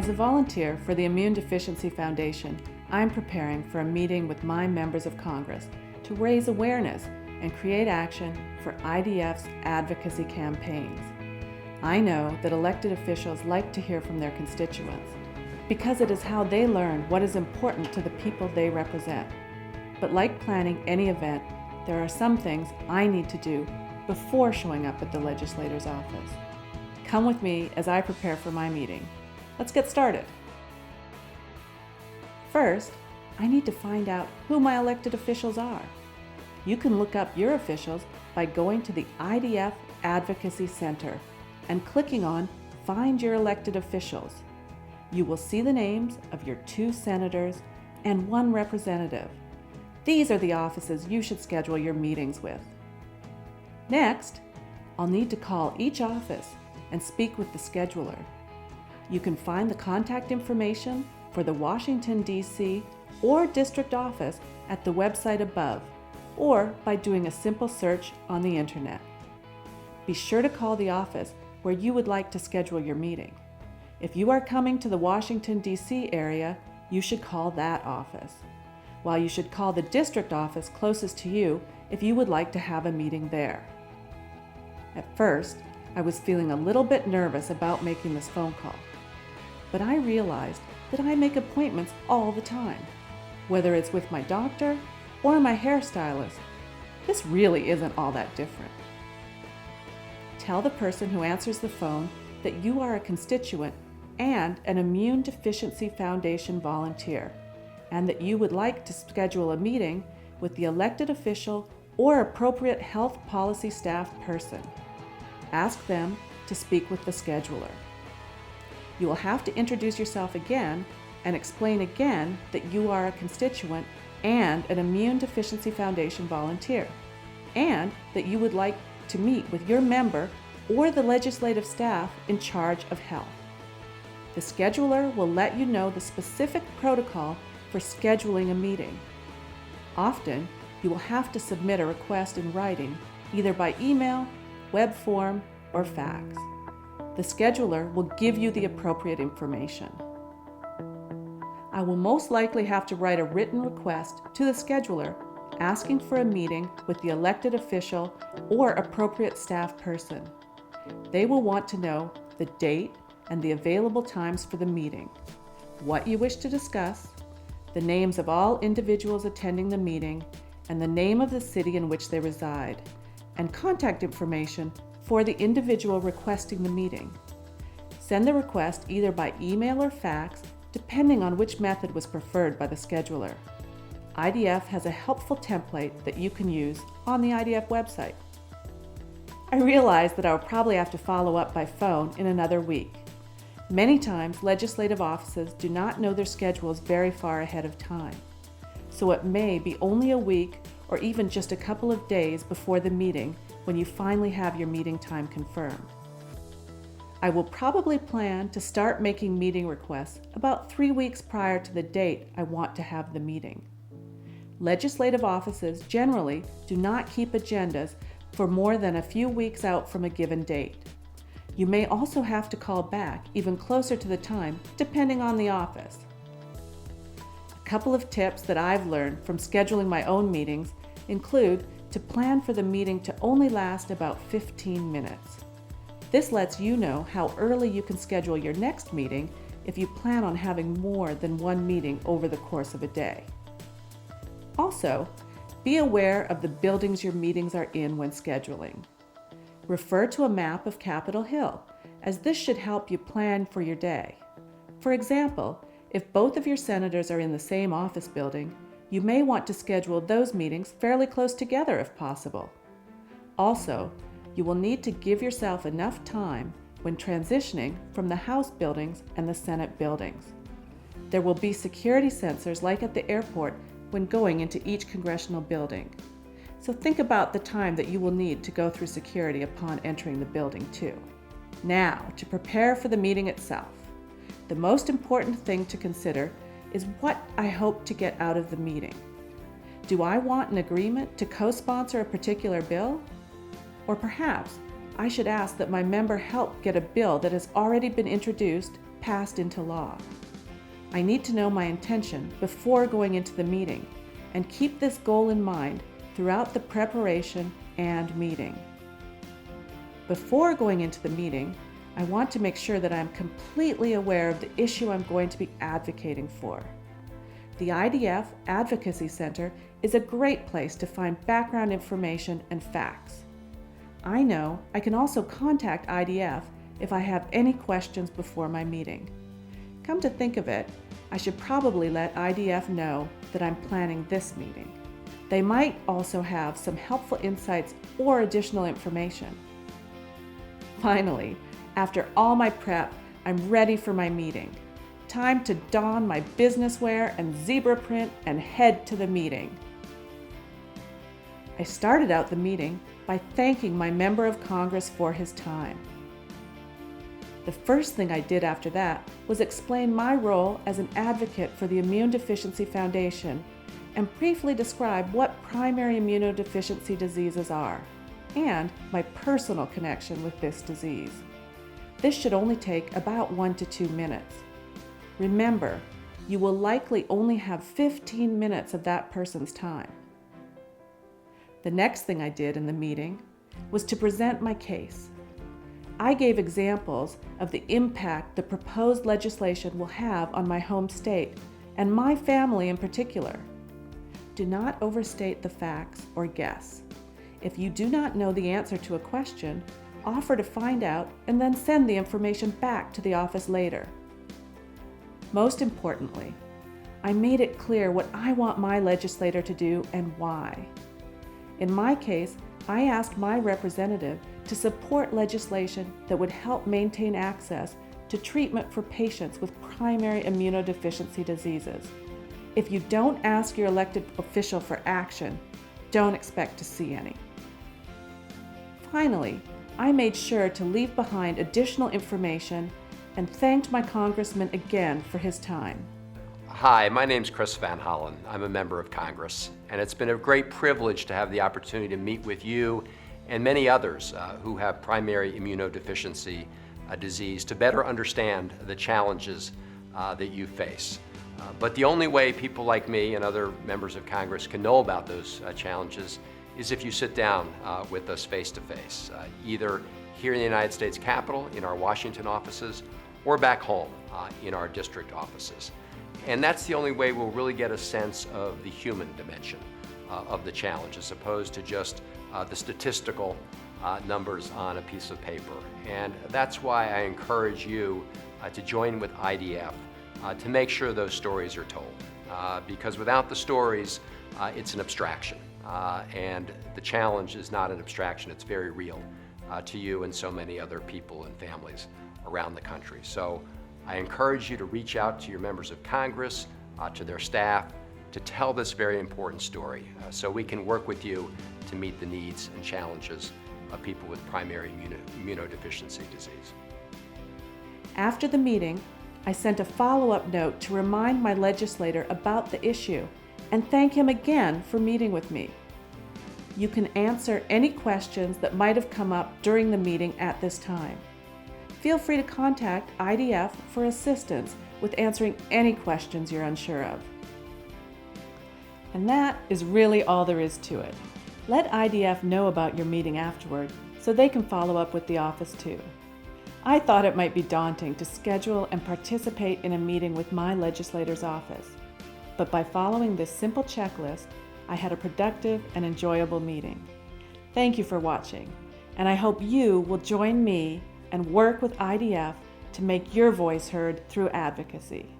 As a volunteer for the Immune Deficiency Foundation, I'm preparing for a meeting with my members of Congress to raise awareness and create action for IDF's advocacy campaigns. I know that elected officials like to hear from their constituents because it is how they learn what is important to the people they represent. But like planning any event, there are some things I need to do before showing up at the legislator's office. Come with me as I prepare for my meeting. Let's get started. First, I need to find out who my elected officials are. You can look up your officials by going to the IDF Advocacy Center and clicking on Find Your Elected Officials. You will see the names of your 2 senators and 1 representative. These are the offices you should schedule your meetings with. Next, I'll need to call each office and speak with the scheduler. You can find the contact information for the Washington, D.C. or district office at the website above, or by doing a simple search on the internet. Be sure to call the office where you would like to schedule your meeting. If you are coming to the Washington, D.C. area, you should call that office, while you should call the district office closest to you if you would like to have a meeting there. At first, I was feeling a little bit nervous about making this phone call, but I realized that I make appointments all the time, whether it's with my doctor or my hairstylist. This really isn't all that different. Tell the person who answers the phone that you are a constituent and an Immune Deficiency Foundation volunteer, and that you would like to schedule a meeting with the elected official or appropriate health policy staff person. Ask them to speak with the scheduler. You will have to introduce yourself again and explain again that you are a constituent and an Immune Deficiency Foundation volunteer, and that you would like to meet with your member or the legislative staff in charge of health. The scheduler will let you know the specific protocol for scheduling a meeting. Often, you will have to submit a request in writing, either by email, web form, or fax. The scheduler will give you the appropriate information. I will most likely have to write a written request to the scheduler asking for a meeting with the elected official or appropriate staff person. They will want to know the date and the available times for the meeting, what you wish to discuss, the names of all individuals attending the meeting, and the name of the city in which they reside, and contact information for the individual requesting the meeting. Send the request either by email or fax, depending on which method was preferred by the scheduler. IDF has a helpful template that you can use on the IDF website. I realize that I'll probably have to follow up by phone in another week. Many times, legislative offices do not know their schedules very far ahead of time, so it may be only a week or even just a couple of days before the meeting when you finally have your meeting time confirmed. I will probably plan to start making meeting requests about 3 weeks prior to the date I want to have the meeting. Legislative offices generally do not keep agendas for more than a few weeks out from a given date. You may also have to call back even closer to the time, depending on the office. A couple of tips that I've learned from scheduling my own meetings include to plan for the meeting to only last about 15 minutes. This lets you know how early you can schedule your next meeting if you plan on having more than one meeting over the course of a day. Also, be aware of the buildings your meetings are in when scheduling. Refer to a map of Capitol Hill, as this should help you plan for your day. For example, if both of your senators are in the same office building, you may want to schedule those meetings fairly close together if possible. Also, you will need to give yourself enough time when transitioning from the House buildings and the Senate buildings. There will be security sensors like at the airport when going into each congressional building. So think about the time that you will need to go through security upon entering the building too. Now, to prepare for the meeting itself. The most important thing to consider is what I hope to get out of the meeting. Do I want an agreement to co-sponsor a particular bill? Or perhaps I should ask that my member help get a bill that has already been introduced, passed into law. I need to know my intention before going into the meeting and keep this goal in mind throughout the preparation and meeting. Before going into the meeting, I want to make sure that I'm completely aware of the issue I'm going to be advocating for. The IDF Advocacy Center is a great place to find background information and facts. I know I can also contact IDF if I have any questions before my meeting. Come to think of it, I should probably let IDF know that I'm planning this meeting. They might also have some helpful insights or additional information. Finally, after all my prep, I'm ready for my meeting. Time to don my business wear and zebra print and head to the meeting. I started out the meeting by thanking my member of Congress for his time. The first thing I did after that was explain my role as an advocate for the Immune Deficiency Foundation and briefly describe what primary immunodeficiency diseases are and my personal connection with this disease. This should only take about 1 to 2 minutes. Remember, you will likely only have 15 minutes of that person's time. The next thing I did in the meeting was to present my case. I gave examples of the impact the proposed legislation will have on my home state and my family in particular. Do not overstate the facts or guess. If you do not know the answer to a question, offer to find out and then send the information back to the office later. Most importantly, I made it clear what I want my legislator to do and why. In my case, I asked my representative to support legislation that would help maintain access to treatment for patients with primary immunodeficiency diseases. If you don't ask your elected official for action, don't expect to see any. Finally, I made sure to leave behind additional information and thanked my congressman again for his time. Hi, my name's Congressman Van Hollen. I'm a member of Congress, and it's been a great privilege to have the opportunity to meet with you and many others who have primary immunodeficiency disease to better understand the challenges that you face. But the only way people like me and other members of Congress can know about those challenges is if you sit down with us face to face, either here in the United States Capitol, in our Washington offices, or back home in our district offices. And that's the only way we'll really get a sense of the human dimension of the challenge, as opposed to just the statistical numbers on a piece of paper. And that's why I encourage you to join with IDF to make sure those stories are told. Because without the stories, it's an abstraction. And the challenge is not an abstraction, it's very real to you and so many other people and families around the country. So I encourage you to reach out to your members of Congress, to their staff, to tell this very important story so we can work with you to meet the needs and challenges of people with primary immunodeficiency disease. After the meeting, I sent a follow-up note to remind my legislator about the issue and thank him again for meeting with me. You can answer any questions that might have come up during the meeting at this time. Feel free to contact IDF for assistance with answering any questions you're unsure of. And that is really all there is to it. Let IDF know about your meeting afterward so they can follow up with the office too. I thought it might be daunting to schedule and participate in a meeting with my legislator's office, but by following this simple checklist, I had a productive and enjoyable meeting. Thank you for watching, and I hope you will join me and work with IDF to make your voice heard through advocacy.